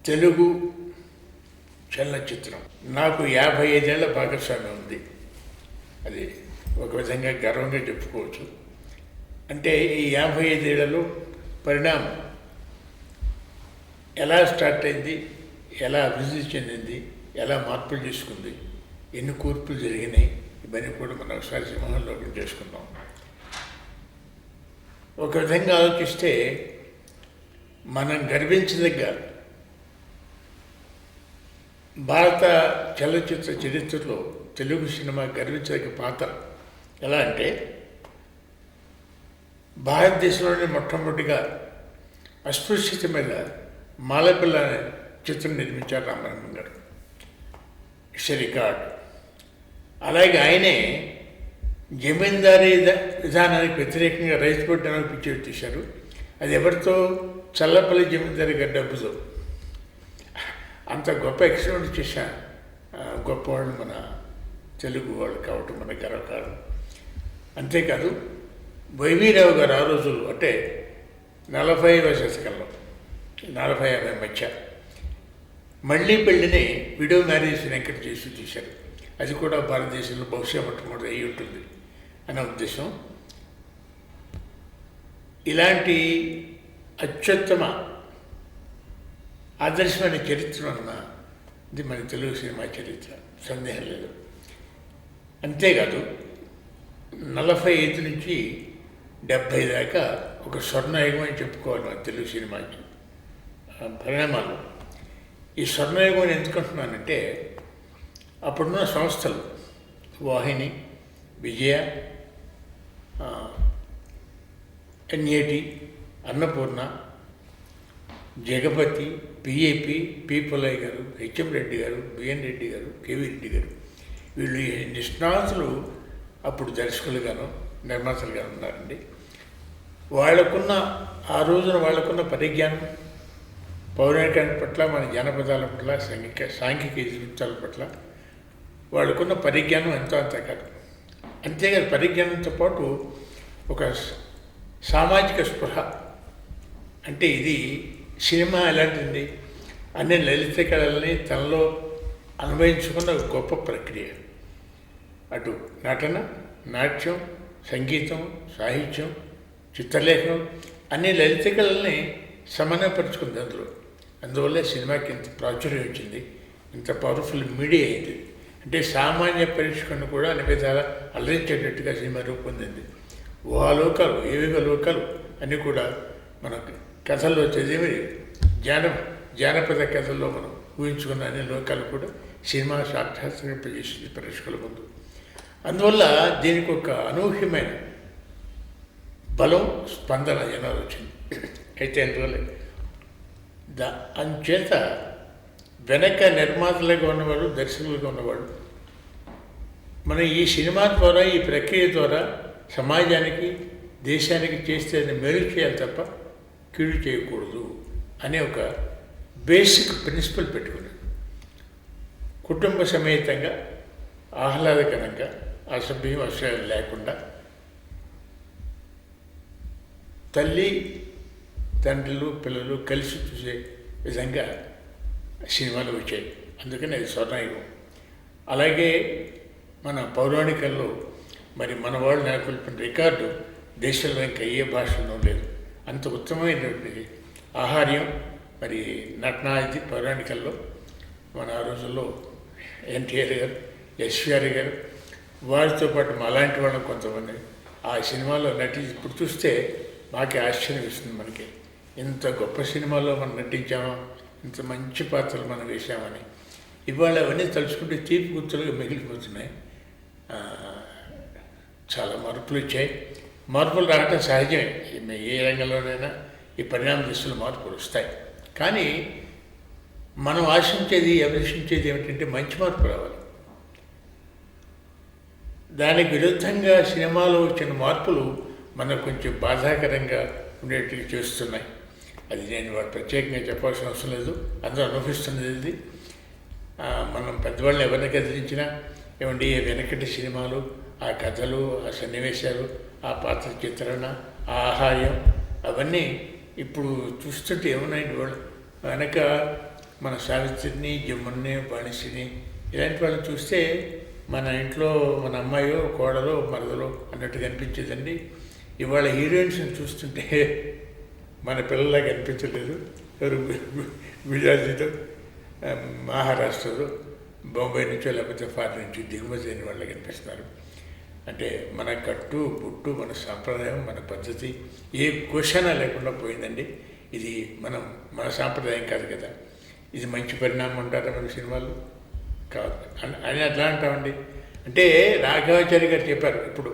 తెలుగు చలనచిత్రం నాకు 55 ఏళ్ల భాగస్వామ్యం ఉంది. అది ఒక విధంగా గర్వంగా చెప్పుకోవచ్చు. అంటే ఈ 55 ఏళ్లలో పరిణామం ఎలా స్టార్ట్ అయింది, ఎలా అభివృద్ధి చెందింది, ఎలా మార్పులు చేసుకుంది, ఎన్ని కూర్పులు జరిగినాయి, ఇవన్నీ కూడా మనం ఒకసారి సింహంలోకం చేసుకుందాం. ఒక విధంగా ఆలోచిస్తే మనం గర్వించదగ్గ భారత చలనచిత్ర చరిత్రలో తెలుగు సినిమా గర్వించదగ్గ పాత్ర ఎలా అంటే, భారతదేశంలోనే మొట్టమొదటిగా అస్పృశ్యత మీద మాలపిల్ల అనే చిత్రం నిర్మించారు రామారావు గారు. It's record. అలాగే ఆయనే జమీందారీ విధానానికి వ్యతిరేకంగా రైతు పట్టణానికి పిక్చర్ తీశారు. అది ఎవరితో? చల్లపల్లి జమీందారీ గారి డబ్బుతో. అంత గొప్ప ఎక్స్పెరిమెంట్ చేశా గొప్పవాళ్ళు మన తెలుగు వాళ్ళు కావటం మన గర్వకారణం. అంతేకాదు వైవీరావు గారు ఆ రోజులు అంటే 40వ శతకంలో 40-50 మధ్య మళ్ళీ పెళ్ళిని వీడియో మ్యారేజ్ వెంకట చేసి తీశారు. అది కూడా భారతదేశంలో బహుశా మొట్టమొదటి అయి ఉంటుంది అనే ఉద్దేశం. ఇలాంటి అత్యుత్తమ ఆదర్శమైన చరిత్ర అన్న ఇది మన తెలుగు సినిమా చరిత్ర, సందేహం లేదు. అంతేకాదు 45 నుంచి 70 దాకా ఒక స్వర్ణయుగం అని చెప్పుకోవాలి మన తెలుగు సినిమాకి పరిణామాలు. ఈ స్వర్ణయుగం అని ఎందుకంటున్నానంటే, అప్పుడున్న సంస్థలు Vauhini, Vijaya, NAT, Annapurna, Jagapathi, PAP, P Pullaiah గారు, హెచ్ఎం రెడ్డి గారు, బిఎన్ రెడ్డి గారు, కేవీ రెడ్డి గారు, వీళ్ళు నిష్ణాతులు అప్పుడు దర్శకులుగాను నిర్మాతలుగాను ఉన్నారండి. వాళ్ళకున్న ఆ రోజున వాళ్ళకున్న పరిజ్ఞానం పౌరాణికాల పట్ల, మన జానపదాల పట్ల, సాంఘిక ఇతివృత్తాల పట్ల వాళ్ళకున్న పరిజ్ఞానం ఎంతో అంత కాదు. అంతేకాదు పరిజ్ఞానంతో పాటు ఒక సామాజిక స్పృహ. అంటే ఇది సినిమా ఎలాంటిది, అన్ని లలిత కళలని తనలో అనుభవించుకున్న ఒక గొప్ప ప్రక్రియ. అటు నటన, నాట్యం, సంగీతం, సాహిత్యం, చిత్రలేఖనం అన్ని లలిత కళల్ని సమన్వయపరుచుకుంది అందువల్లే సినిమాకి ఇంత ప్రాచుర్యం వచ్చింది, ఇంత పవర్ఫుల్ మీడియా అయింది. అంటే సామాన్య పరీక్షకుని కూడా అన్ని విధాలా అలరించేటట్టుగా సినిమా రూపొందింది. ఊహాలోకాలు, ఏవిగ లోకాలు అన్నీ కూడా మన కథల్లో చదివి జానపద కథల్లో మనం ఊహించుకున్న అన్ని లోకాలు కూడా సినిమా సాక్షాత్కరింపజేసింది ప్రేక్షకుల ముందు. అందువల్ల దీనికి ఒక అనూహ్యమైన బలం, స్పందన జనాలు వచ్చింది. అయితే అందువల్ల అంచేత వెనక నిర్మాతలుగా ఉన్నవాడు, దర్శకులుగా ఉన్నవాడు మనం ఈ సినిమా ద్వారా, ఈ ప్రక్రియ ద్వారా సమాజానికి, దేశానికి చేస్తే మేలు చేయాలి తప్ప కీడు చేయకూడదు అనే ఒక బేసిక్ ప్రిన్సిపల్ పెట్టుకుని కుటుంబ సమేతంగా ఆహ్లాదకరంగా అసభ్యం అసహ్యం లేకుండా తల్లి, తండ్రులు, పిల్లలు కలిసి చూసే విధంగా సినిమాలు వచ్చాయి. అందుకని అది స్వర్ణయుగం. అలాగే మన పౌరాణికల్లో మరి మన వాళ్ళు నెలకొల్పిన రికార్డు దేశంలో ఇంకా ఏ భాషలో లేదు. అంత ఉత్తమమైనటువంటి ఆహార్యం మరి నటనాది పౌరాణికల్లో మన ఆ రోజుల్లో ఎన్టీఆర్ గారు, ఎస్వీఆర్ గారు, వారితో పాటు అలాంటి వాళ్ళం కొంతమంది ఆ సినిమాలో ఇప్పుడు చూస్తే మాకే ఆశ్చర్యం ఇస్తుంది. మనకి ఇంత గొప్ప సినిమాలో మనం నటించామా, ఇంత మంచి పాత్రలు మనం వేసామని. ఇవాళ అవన్నీ తలుచుకుంటే తీపి గుర్తులుగా మిగిలిపోతున్నాయి. చాలా మార్పులు వచ్చాయి. మార్పులు రావటం సహజమే, ఏ రంగంలోనైనా ఈ పరిణామ దిశలో మార్పులు వస్తాయి. కానీ మనం ఆశించేది, అభిలషించేది ఏమిటంటే మంచి మార్పు రావాలి. దానికి విరుద్ధంగా సినిమాలో వచ్చిన మార్పులు మనకు కొంచెం బాధాకరంగా ఉండేట్టుగా చేస్తున్నాయి. అది నేను వాడు ప్రత్యేకంగా చెప్పాల్సిన అవసరం లేదు, అందరూ అనుభవిస్తున్నది. ఇది మనం పెద్దవాళ్ళని ఎవరిని కదిలించినా ఏమండి వెనకటి సినిమాలు, ఆ కథలు, ఆ సన్నివేశాలు, ఆ పాత్ర చిత్రణ, ఆ ఆహార్యం అవన్నీ ఇప్పుడు చూస్తుంటే ఏమున్నాయండి వాళ్ళు వెనక మన సావిత్రిని, జమున్ని, బాణిసిని ఇలాంటి వాళ్ళని చూస్తే మన ఇంట్లో మన అమ్మాయో, కోడలో, మరదలో అన్నట్టు కనిపించేదండి. ఇవాళ హీరోయిన్స్ని చూస్తుంటే మన పిల్లలాగా అనిపించలేదు. గుజరాతీతో, మహారాష్ట్రలో, బొంబాయి నుంచో లేకపోతే ఫారిన్ నుంచి దిగుమతి అయిన వాళ్ళకి కనిపిస్తున్నారు. అంటే మన కట్టు పుట్టు, మన సాంప్రదాయం, మన పద్ధతి ఏ క్వశ్చన్ లేకుండా పోయిందండి. ఇది మన సాంప్రదాయం కాదు కదా. ఇది మంచి పరిణామం అంటారా మన సినిమాలు? కాదు అని అట్లా అంటామండి. అంటే రాఘవాచారి గారు చెప్పారు ఇప్పుడు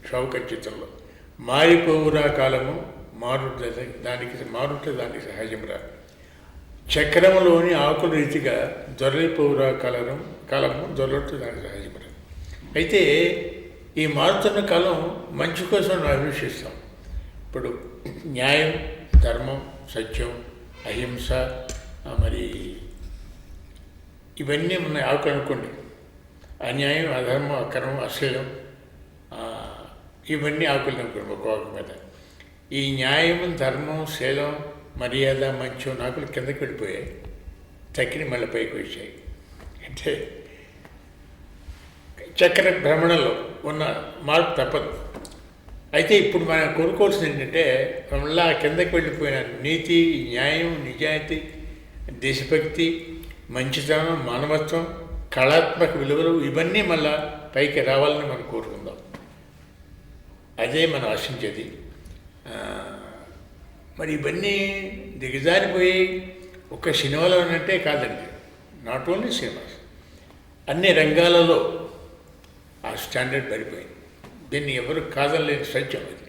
షౌకత్ చిత్రంలో, మారిపోవురా కాలము మారుట దానికి సహజంరా, చక్రములోని ఆకుల రీతిగా దొరలిపోవురా కాలము దొరలట్టు దానికి సహజంరా. అయితే ఈ మారుతున్న కాలం మంచి కోసం మనం అన్వేషిస్తాం. ఇప్పుడు న్యాయం, ధర్మం, సత్యం, అహింస, మరి ఇవన్నీ మన ఆకులు అనుకోండి. అన్యాయం, అధర్మం, అక్రమం, అశ్లీలం, ఇవన్నీ ఆకులు అనుకోండి ఒక ఆకు మీద. ఈ న్యాయం, ధర్మం, శీలం, మర్యాద, మంచం ఆకులు కిందకి వెళ్ళిపోయాయి, తక్కిని మళ్ళీ పైకి వచ్చాయి. అంటే చక్ర భ్రమణంలో ఉన్న మార్పు తప్పదు. అయితే ఇప్పుడు మనం కోరుకోవాల్సింది ఏంటంటే, మళ్ళా కిందకి వెళ్ళిపోయిన నీతి, న్యాయం, నిజాయితీ, దేశభక్తి, మంచితనం, మానవత్వం, కళాత్మక విలువలు ఇవన్నీ మళ్ళా పైకి రావాలని మనం కోరుకుందాం. అదే మనం ఆశించేది. మరి ఇవన్నీ దిగజారిపోయి ఒక సినిమాలో ఉన్నట్టే కాదండి, నాట్ ఓన్లీ సినిమాస్, అన్ని రంగాలలో ఆ స్టాండర్డ్ పడిపోయింది. దీన్ని ఎవరు కాదనలేని సత్యం అది.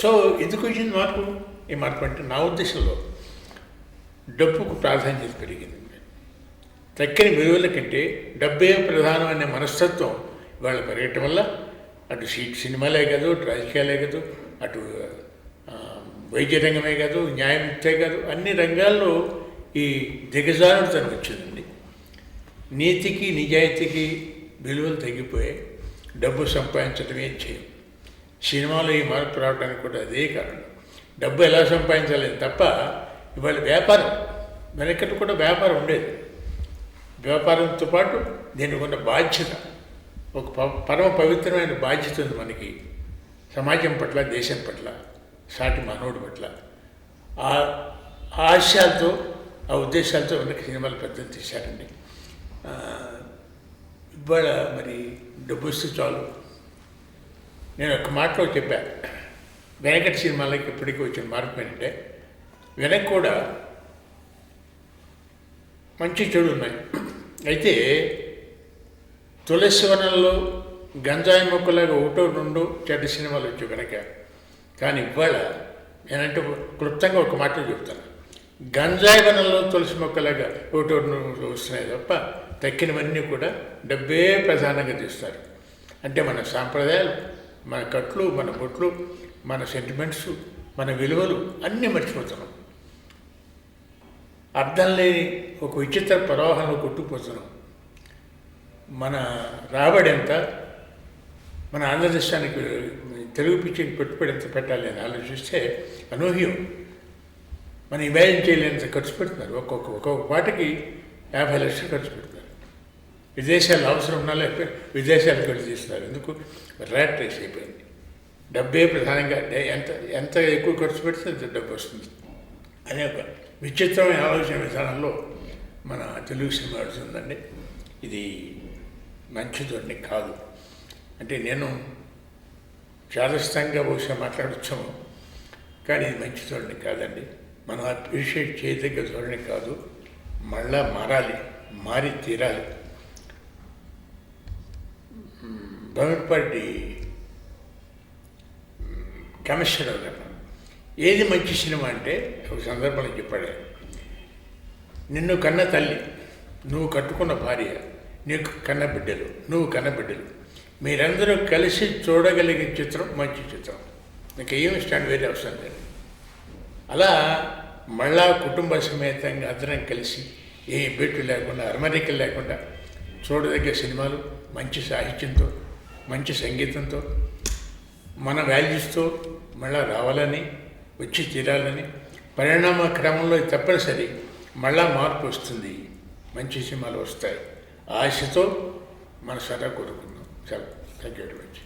సో ఎందుకు వచ్చింది మార్పు? ఈ మార్పు అంటే నా ఉద్దేశంలో డబ్బుకు ప్రాధాన్యత పెరిగింది. తక్కిన విలువల కంటే డబ్బే ప్రధానం అనే మనస్తత్వం ఇవాళ పెరగటం వల్ల అటు సినిమాలే కాదు, అటు రాజకీయాలే కాదు, అటు వైద్య రంగమే కాదు, న్యాయమితే కాదు, అన్ని రంగాల్లో ఈ దిగజారుడుతనం వచ్చిందండి. నీతికి, నిజాయితీకి విలువలు తగ్గిపోయాయి. డబ్బు సంపాదించడమే చేయం. సినిమాలో ఈ మార్పు రావడానికి కూడా అదే కారణం. డబ్బు ఎలా సంపాదించాలి తప్ప ఇవాళ వ్యాపారం, వెనకటి కూడా వ్యాపారం ఉండేది. వ్యాపారంతో పాటు దీనికి ఉన్న బాధ్యత, ఒక పరమ పవిత్రమైన బాధ్యత ఉంది మనకి సమాజం పట్ల, దేశం పట్ల, సాటి మానవుడి పట్ల. ఆ ఆశయాలతో, ఆ ఉద్దేశాలతో వెనక సినిమాలు పెద్దలు తీశారండి. ఇవాళ మరి డబ్బు వస్తే చాలు. నేను ఒక మాటలో చెప్పాను, వెనకటి సినిమాలకి ఇప్పటికీ వచ్చిన మార్పు ఏంటంటే, వెనక్కి కూడా మంచి చెడు ఉన్నాయి. అయితే తులసి వనంలో గంజాయి మొక్కలాగా ఒకటో రెండో చెడ్డ సినిమాలు వచ్చాయి కనుక. కానీ ఇవాళ నేనంటే క్లుప్తంగా ఒక మాట చెప్తాను, గంజాయి వనంలో తులసి మొక్కలాగా ఒకటో రెండు వస్తున్నాయి తప్ప తక్కినవన్నీ కూడా డబ్బే ప్రధానంగా తీస్తారు. అంటే మన సాంప్రదాయాలు, మన కట్లు, మన బొట్లు, మన సెంటిమెంట్స్, మన విలువలు అన్నీ మర్చిపోతున్నాం. అర్థం లేని ఒక విచిత్ర ప్రవాహంలో కొట్టుకుపోతున్నాం. మన రాబడి ఎంత, మన ఆంధ్రదేశానికి తెలుగు పిచ్చికి పెట్టుబడి ఎంత పెట్టాలి అని ఆలోచిస్తే అనూహ్యం. మనం ఇమాజిన్ చేయలేనంత ఖర్చు పెడుతున్నారు. ఒక్కొక్క పాటకి 50 లక్షలు ఖర్చు పెడుతున్నారు. విదేశాలు అవసరం ఉన్నా లేకపోతే విదేశాలకు వెళ్ళి తీస్తున్నారు. ఎందుకు? ర్యాట్ రేస్ అయిపోయింది. డబ్బే ప్రధానంగా, ఎంత ఎక్కువ ఖర్చు పెడితే అంత డబ్బు వస్తుంది అనే ఒక విచిత్రమైన ఆలోచన విధానంలో మన తెలుగు సినిమా నడుస్తుందండి. ఇది మంచి ధోరణి కాదు. అంటే నేను చాదస్తంగా బహుశా మాట్లాడొచ్చాము, కానీ ఇది మంచి ధోరణి కాదండి. మనం అప్రిషియేట్ చేయదగ్గ ధోరణి కాదు. మళ్ళా మారాలి, మారి తీరాలి. భమిడిపాటి కమిషనర్ గారు ఏది మంచి సినిమా అంటే ఒక సందర్భంలో చెప్పాడు, నిన్ను కన్న తల్లి, నువ్వు కట్టుకున్న భార్య, నీకు కన్న బిడ్డలు, నువ్వు కన్న బిడ్డలు, మీరందరూ కలిసి చూడగలిగే చిత్రం మంచి చిత్రం. మీకు ఏమి స్టాండ్ వేరే అవసరం లేదు. అలా మళ్ళా కుటుంబ సమేతంగా అందరం కలిసి ఏ బెట్టు లేకుండా, అరమరికలు లేకుండా చూడదగ్గ సినిమాలు మంచి సాహిత్యంతో, మంచి సంగీతంతో, మన వాల్యూస్తో మళ్ళా రావాలని, వచ్చి తీరాలని, పరిణామ క్రమంలో తప్పనిసరి మళ్ళా మార్పు వస్తుంది, మంచి సినిమాలు వస్తాయి. ఆశతో మనసారా కోరుకుందాం. చాలా థ్యాంక్ యూ వెరీ మచ్.